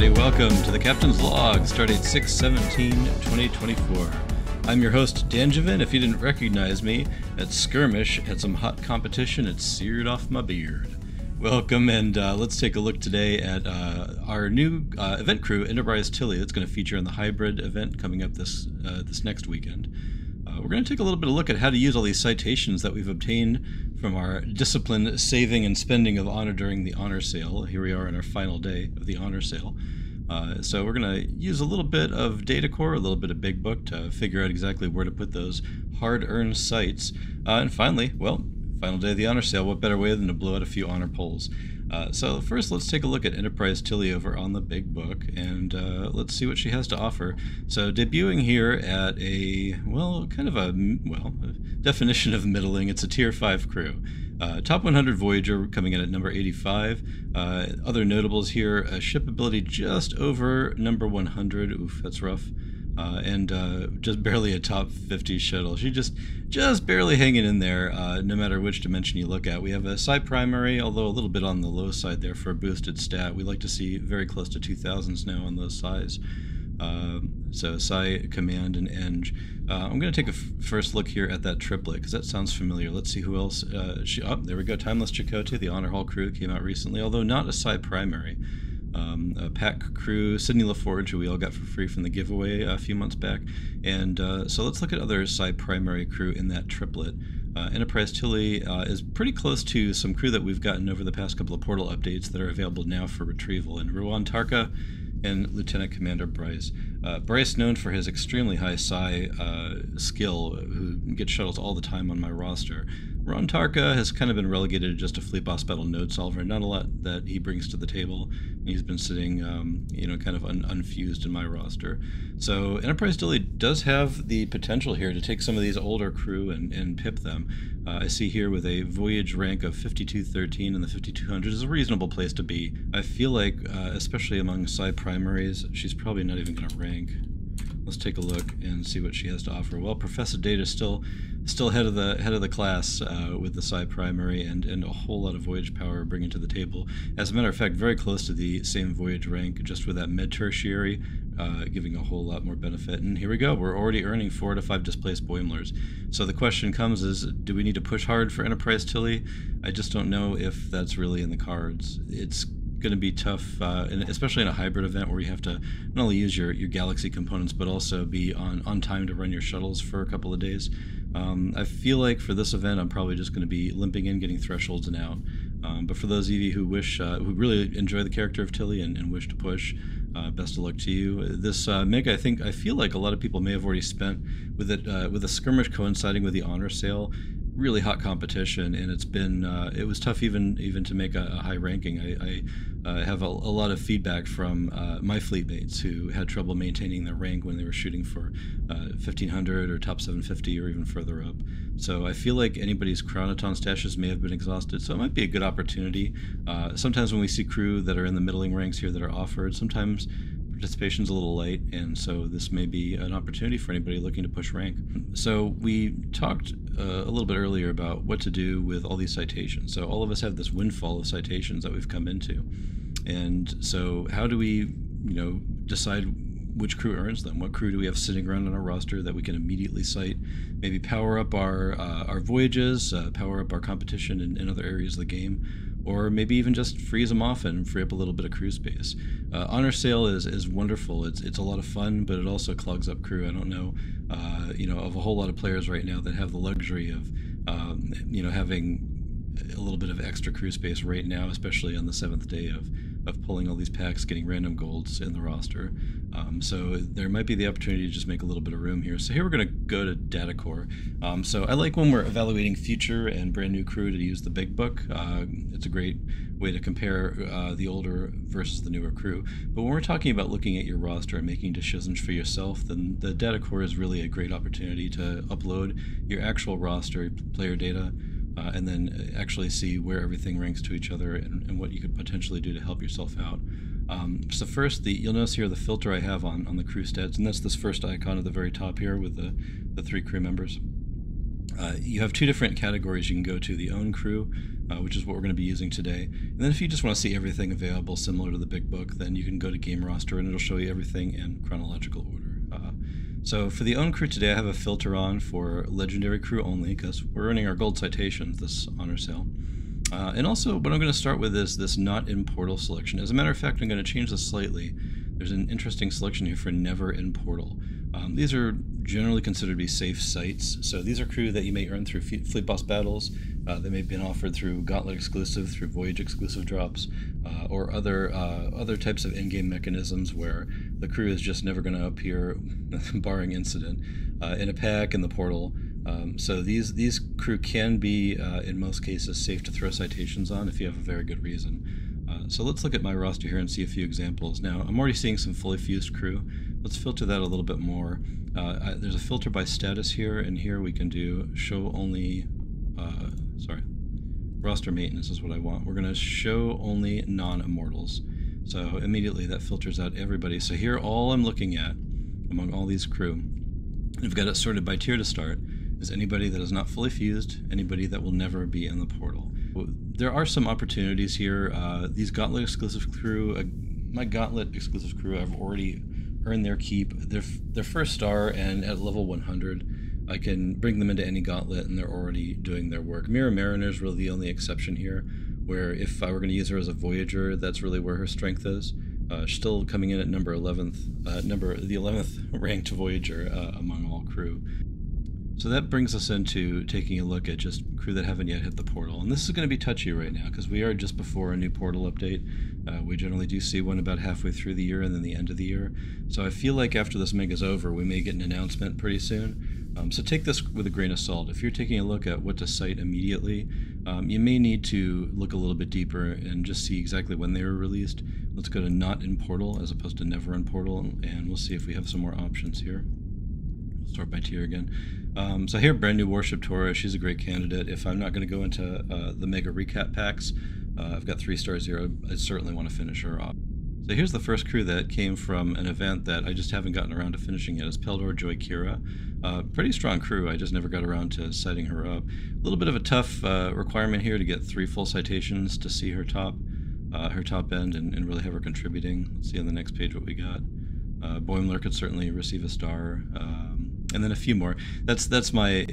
everybody. Welcome to the Captain's Log, stardate 6/17/2024. I'm your host, Dan Javin. If you didn't recognize me, at Skirmish had some hot competition. It seared off my beard. Welcome, and let's take a look today at our new event crew, Enterprise Tilly. That's going to feature in the hybrid event coming up this next weekend. We're going to take a little bit of a look at how to use all these citations that we've obtained from our disciplined saving and spending of honor during the honor sale. Here we are on our final day of the honor sale. So we're going to use a little bit of data core, a little bit of big book to figure out exactly where to put those hard-earned cites. And finally, well, final day of the honor sale, what better way than to blow out a few honor polls. So first, let's take a look at Enterprise Tilly over on the big book, and let's see what she has to offer. So debuting here at a, well, kind of a definition of middling, it's a tier 5 crew. Top 100 Voyager coming in at number 85. Other notables here, a ship ability just over number 100. Oof, that's rough. And just barely a top 50 shuttle. She just barely hanging in there, no matter which dimension you look at. We have a Psi primary, although a little bit on the low side there for a boosted stat. We like to see very close to 2000s now on those Psis. So Psi, Command, and Eng. I'm going to take a first look here at that triplet, because that sounds familiar. Let's see who else. There we go, Timeless Chakotay, the Honor Hall crew, came out recently, although not a Psi primary. A pack crew, Sydney LaForge, who we all got for free from the giveaway a few months back. And so let's look at other Psi primary crew in that triplet. Enterprise Tilly is pretty close to some crew that we've gotten over the past couple of portal updates that are available now for retrieval. And Ruan Tarka and Lieutenant Commander Bryce. Bryce, known for his extremely high Psi skill, who gets shuttles all the time on my roster. Ron Tarka has kind of been relegated to just a fleet boss battle node solver. Not a lot that he brings to the table. He's been sitting, kind of unfused in my roster. So Enterprise Tilly does have the potential here to take some of these older crew and pip them. I see here with a voyage rank of 5213 in the 5200 is a reasonable place to be. I feel like, especially among Psi primaries, she's probably not even going to rank. Let's take a look and see what she has to offer. Well, Professor Data is still head of the class with the Psi primary and a whole lot of voyage power bringing to the table. As a matter of fact, very close to the same voyage rank, just with that mid tertiary, giving a whole lot more benefit. And here we go. We're already earning 4 out of 5 displaced Boimlers. So the question comes is, do we need to push hard for Enterprise Tilly? I just don't know if that's really in the cards. It's going to be tough, especially in a hybrid event where you have to not only use your galaxy components but also be on time to run your shuttles for a couple of days. I feel like for this event I'm probably just going to be limping in, getting thresholds and out. But for those of you who who really enjoy the character of Tilly and wish to push, best of luck to you. This MiG, I feel like a lot of people may have already spent with it, with a skirmish coinciding with the honor sale. Really hot competition, and it's been it was tough even to make a high ranking. I have a lot of feedback from my fleet mates who had trouble maintaining their rank when they were shooting for 1500 or top 750 or even further up. So I feel like anybody's chronoton stashes may have been exhausted, so it might be a good opportunity. Sometimes when we see crew that are in the middling ranks here that are offered, sometimes participation's a little light, and so this may be an opportunity for anybody looking to push rank. So we talked a little bit earlier about what to do with all these citations. So all of us have this windfall of citations that we've come into, and so how do we, decide which crew earns them? What crew do we have sitting around on our roster that we can immediately cite? Maybe power up our voyages, power up our competition in other areas of the game, or maybe even just freeze them off and free up a little bit of crew space. Honor sale is wonderful. It's a lot of fun, but it also clogs up crew. I don't know, of a whole lot of players right now that have the luxury of, having a little bit of extra crew space right now, especially on the 7th day of pulling all these packs, getting random golds in the roster. So there might be the opportunity to just make a little bit of room here. So here we're going to go to data core. So I like when we're evaluating future and brand new crew to use the big book. It's a great way to compare the older versus the newer crew. But when we're talking about looking at your roster and making decisions for yourself, then the data core is really a great opportunity to upload your actual roster player data, and then actually see where everything ranks to each other and what you could potentially do to help yourself out. So first, you'll notice here the filter I have on the crew stats, and that's this first icon at the very top here with the 3 crew members. You have two different categories you can go to: the own crew, which is what we're going to be using today. And then if you just want to see everything available similar to the big book, then you can go to game roster and it'll show you everything in chronological order. So for the own crew today, I have a filter on for legendary crew only because we're earning our gold citations this honor sale. And also what I'm going to start with is this not in portal selection. As a matter of fact, I'm going to change this slightly. There's an interesting selection here for never in portal. These are generally considered to be safe sites, so these are crew that you may earn through fleet boss battles. They may have been offered through Gauntlet exclusive, through Voyage exclusive drops, or other types of in-game mechanisms where the crew is just never going to appear, barring incident, in a pack in the portal. So these crew can be, in most cases, safe to throw citations on if you have a very good reason. So let's look at my roster here and see a few examples. Now, I'm already seeing some fully fused crew. Let's filter that a little bit more. There's a filter by status here, and here we can do show only, roster maintenance is what I want. We're going to show only non-immortals. So immediately that filters out everybody. So here all I'm looking at among all these crew, and I've got it sorted by tier to start, is anybody that is not fully fused, anybody that will never be in the portal. There are some opportunities here. These Gauntlet exclusive crew, my Gauntlet exclusive crew, I've already earned their keep. Their first star, and at level 100, I can bring them into any Gauntlet and they're already doing their work. Mirror Mariner is really the only exception here, where if I were going to use her as a Voyager, that's really where her strength is. Still coming in at number 11th, the 11th ranked Voyager among all crew. So that brings us into taking a look at just crew that haven't yet hit the portal. And this is going to be touchy right now because we are just before a new portal update. We generally do see one about halfway through the year and then the end of the year. So I feel like after this mega's over, we may get an announcement pretty soon. So take this with a grain of salt. If you're taking a look at what to cite immediately, you may need to look a little bit deeper and just see exactly when they were released. Let's go to not in portal as opposed to never in portal, and we'll see if we have some more options here. Start by tier again. So here, brand new Warship Tora. She's a great candidate. If I'm not going to go into the mega recap packs, I've got 3-star 0. I certainly want to finish her off. So here's the first crew that came from an event that I just haven't gotten around to finishing yet. It's Peldor Joy Kira. Pretty strong crew. I just never got around to citing her up. A little bit of a tough requirement here to get 3 full citations to see her top end and really have her contributing. Let's see on the next page what we got. Boimler could certainly receive a star, and then a few more. That's my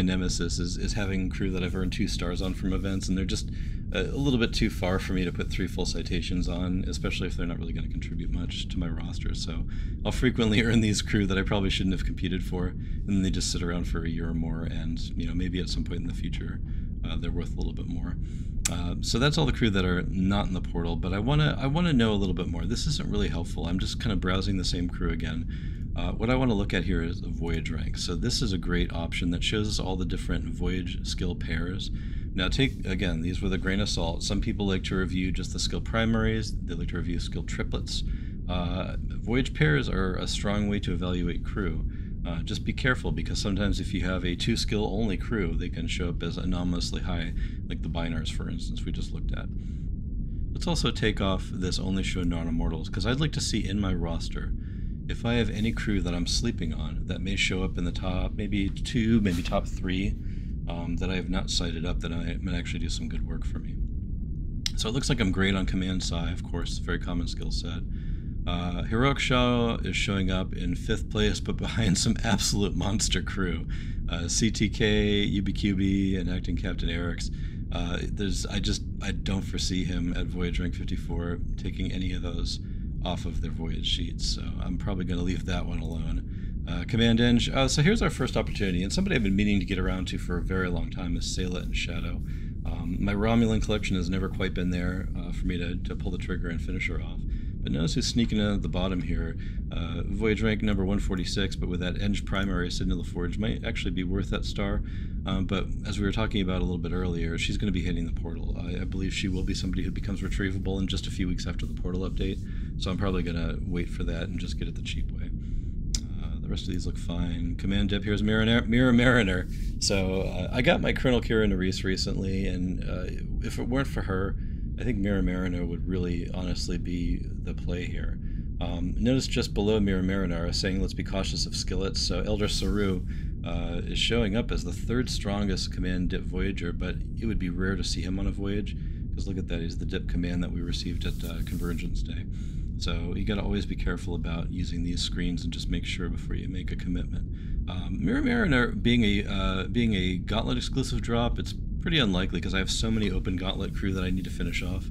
nemesis is having crew that I've earned 2 stars on from events, and they're just a little bit too far for me to put 3 full citations on, especially if they're not really going to contribute much to my roster. So I'll frequently earn these crew that I probably shouldn't have competed for, and then they just sit around for a year or more, and maybe at some point in the future they're worth a little bit more. So that's all the crew that are not in the portal, but I wanna know a little bit more. This isn't really helpful. I'm just kind of browsing the same crew again. What I want to look at here is the Voyage rank. So this is a great option that shows us all the different Voyage skill pairs. Now take, again, these with a grain of salt. Some people like to review just the skill primaries. They like to review skill triplets. Voyage pairs are a strong way to evaluate crew. Just be careful, because sometimes if you have a 2-skill only crew, they can show up as anomalously high, like the Binars, for instance, we just looked at. Let's also take off this only show non-immortals, because I'd like to see in my roster if I have any crew that I'm sleeping on that may show up in the top, maybe 2, maybe top 3, that I have not cited up that might actually do some good work for me. So it looks like I'm great on Command Psi, of course, very common skill set. Heroic Shaw is showing up in 5th place, but behind some absolute monster crew. CTK, UBQB, and Acting Captain Eric's. I don't foresee him at Voyage rank 54 taking any of those off of their Voyage sheets, so I'm probably going to leave that one alone. Command Eng. So here's our first opportunity, and somebody I've been meaning to get around to for a very long time is Saylet and Shadow. My Romulan collection has never quite been there for me to pull the trigger and finish her off. But notice who's sneaking in at the bottom here. Voyage rank number 146, but with that Eng primary, Sidney LaForge might actually be worth that star. But as we were talking about a little bit earlier, she's going to be hitting the portal. I believe she will be somebody who becomes retrievable in just a few weeks after the portal update. So I'm probably going to wait for that and just get it the cheap way. The rest of these look fine. Command Dip, here's Mirror Mariner. So I got my Colonel Kira Nerys recently, and if it weren't for her, I think Mirror Mariner would really honestly be the play here. Notice just below Mirror Mariner saying let's be cautious of skillets. So Elder Saru is showing up as the third strongest command dip Voyager, but it would be rare to see him on a voyage, because look at that, he's the dip command that we received at Convergence Day. So you got to always be careful about using these screens and just make sure before you make a commitment. Mirror Mariner being a Gauntlet exclusive drop, it's pretty unlikely because I have so many open Gauntlet crew that I need to finish off.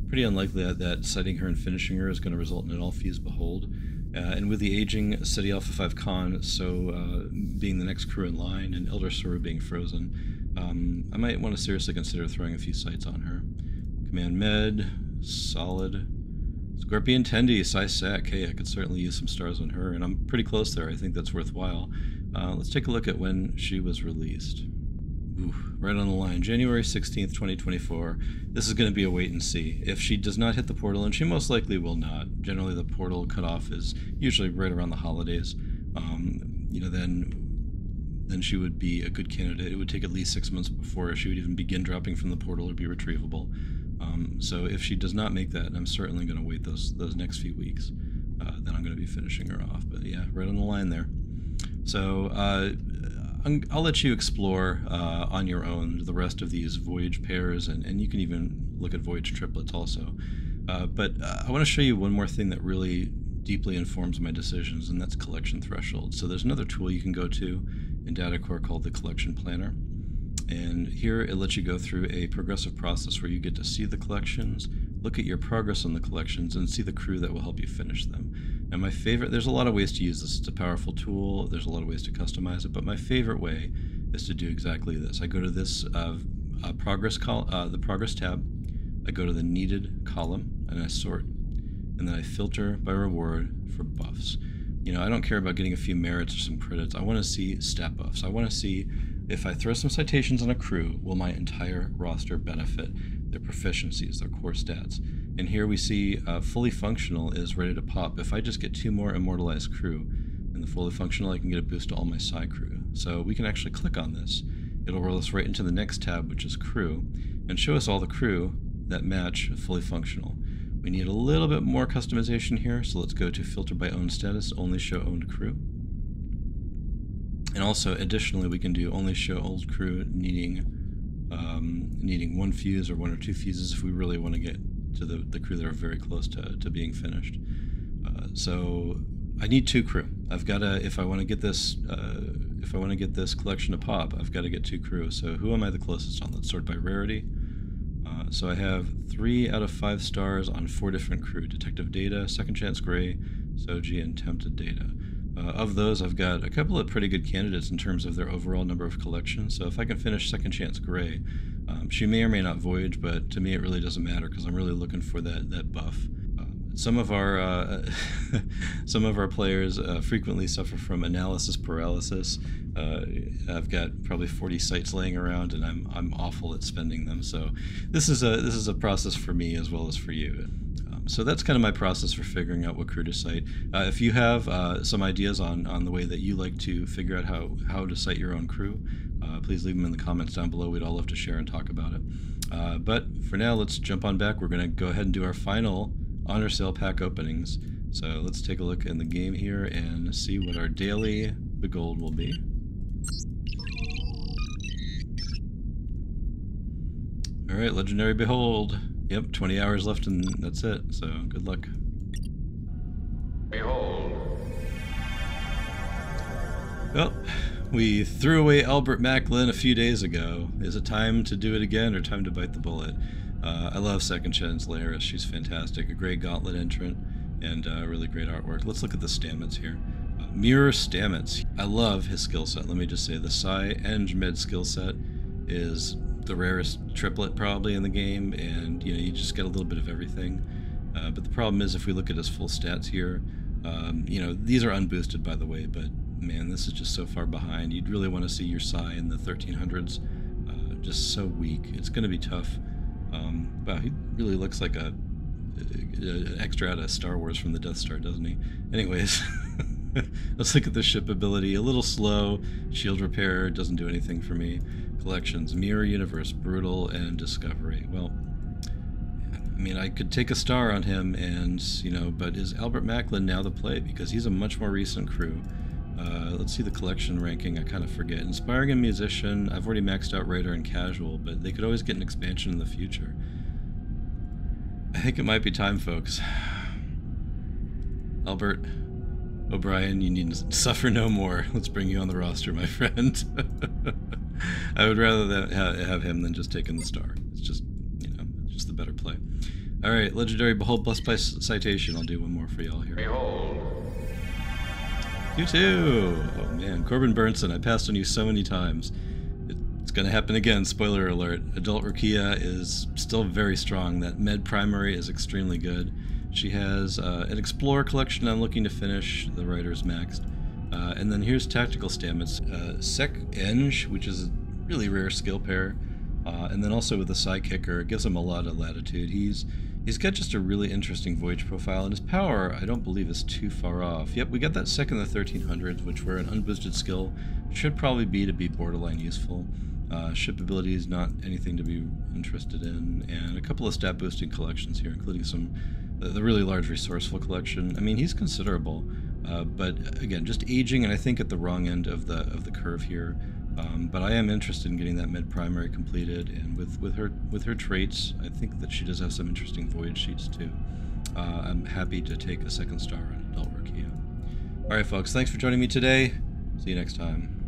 Pretty unlikely that sighting her and finishing her is going to result in an all-fuse Behold. And with the aging City Alpha 5 Con, so being the next crew in line, and Elder Saru being frozen, I might want to seriously consider throwing a few sights on her. Command Med, solid. Scorpion Tendi, Psy-Sac, hey, I could certainly use some stars on her, and I'm pretty close there. I think that's worthwhile. Let's take a look at when she was released. Ooh, right on the line, January 16th, 2024. This is going to be a wait and see. If she does not hit the portal, and she most likely will not, generally the portal cutoff is usually right around the holidays, you know, then she would be a good candidate. It would take at least 6 months before she would even begin dropping from the portal or be retrievable. So if she does not make that, and I'm certainly going to wait those next few weeks, then I'm going to be finishing her off. But yeah, right on the line there. So I'll let you explore on your own the rest of these voyage pairs, and you can even look at voyage triplets also. But I want to show you one more thing that really deeply informs my decisions, and that's collection threshold. So there's another tool you can go to in DataCore called the Collection Planner. And here it lets you go through a progressive process where you get to see the collections, look at your progress on the collections, and see the crew that will help you finish them. And my favorite, there's a lot of ways to use this. It's a powerful tool. There's a lot of ways to customize it, but my favorite way is to do exactly this. I go to this the progress tab, I go to the needed column, and I sort, and then I filter by reward for buffs. You know, I don't care about getting a few merits or some credits. I want to see stat buffs. I want to see if I throw some citations on a crew, will my entire roster benefit? Their proficiencies, their core stats. And here we see fully functional is ready to pop. If I just get 2 more immortalized crew in the fully functional, I can get a boost to all my psi crew. So we can actually click on this. It'll roll us right into the next tab, which is crew, and show us all the crew that match fully functional. We need a little bit more customization here, so let's go to filter by owned status, only show owned crew. And also, additionally, we can do only show old crew needing 1 fuse or 1 or 2 fuses if we really want to get to the crew that are very close to being finished. So I need 2 crew. I've got to, if I want to get this collection to pop, I've got to get 2 crew. So who am I the closest on? Let's sort by rarity. So I have 3 out of 5 stars on 4 different crew: Detective Data, Second Chance Gray, Soji, and Tempted Data. Of those, I've got a couple of pretty good candidates in terms of their overall number of collections. So if I can finish Second Chance Gray, she may or may not voyage, but to me it really doesn't matter because I'm really looking for that buff. Some of our players frequently suffer from analysis paralysis. I've got probably 40 sites laying around, and I'm awful at spending them. So this is a process for me as well as for you. So that's kind of my process for figuring out what crew to cite. If you have some ideas on the way that you like to figure out how to cite your own crew, please leave them in the comments down below. We'd all love to share and talk about it. But for now, let's jump on back. We're going to go ahead and do our final honor sale pack openings. So let's take a look in the game here and see what our daily gold will be. Alright, Legendary Behold. Yep, 20 hours left and that's it, so good luck. Behold. Well, we threw away Albert Macklin a few days ago. Is it time to do it again or time to bite the bullet? I love Second Chance Laris. She's fantastic. A great Gauntlet entrant and really great artwork. Let's look at the Stamets here. Mirror Stamets. I love his skill set. Let me just say the Psi and Med skill set is the rarest triplet probably in the game, and you know, you just get a little bit of everything. But the problem is if we look at his full stats here, you know, these are unboosted by the way, but man, this is just so far behind. You'd really want to see your Psi in the 1300s. Just so weak. It's going to be tough. Wow, he really looks like an extra out of Star Wars from the Death Star, doesn't he? Anyways, let's look at the ship ability. A little slow. Shield repair doesn't do anything for me. Collections: Mirror Universe, Brutal, and Discovery. Well, I mean, I could take a star on him, and you know, but is Albert Macklin now the play? Because he's a much more recent crew. Let's see the collection ranking. I kind of forget. Inspiring and musician. I've already maxed out writer and casual, but they could always get an expansion in the future. I think it might be time, folks. Albert O'Brien, you need to suffer no more. Let's bring you on the roster, my friend. I would rather have him than just taking the star. It's just, you know, just the better play. All right, legendary Behold blessed by Citation. I'll do one more for y'all here. Behold. You too. Oh man, Corbin Burnson. I passed on you so many times. It's going to happen again. Spoiler alert. Adult Rukia is still very strong. That med primary is extremely good. She has an Explorer collection I'm looking to finish. The writer's maxed. And then here's Tactical Stamets. Sec Eng, which is a really rare skill pair. And then also with the Sidekicker, it gives him a lot of latitude. He's got just a really interesting voyage profile, and his power, I don't believe, is too far off. Yep, we got that second in the 1300s, which where an unboosted skill should probably be to be borderline useful. Ship ability is not anything to be interested in, and a couple of stat boosting collections here, including some the really large resourceful collection. I mean, he's considerable, but again, just aging, and I think at the wrong end of the curve here. But I am interested in getting that mid primary completed, and with her traits, I think that she does have some interesting voyage sheets too. I'm happy to take a second star on Adult Rukia. All right, folks, thanks for joining me today. See you next time.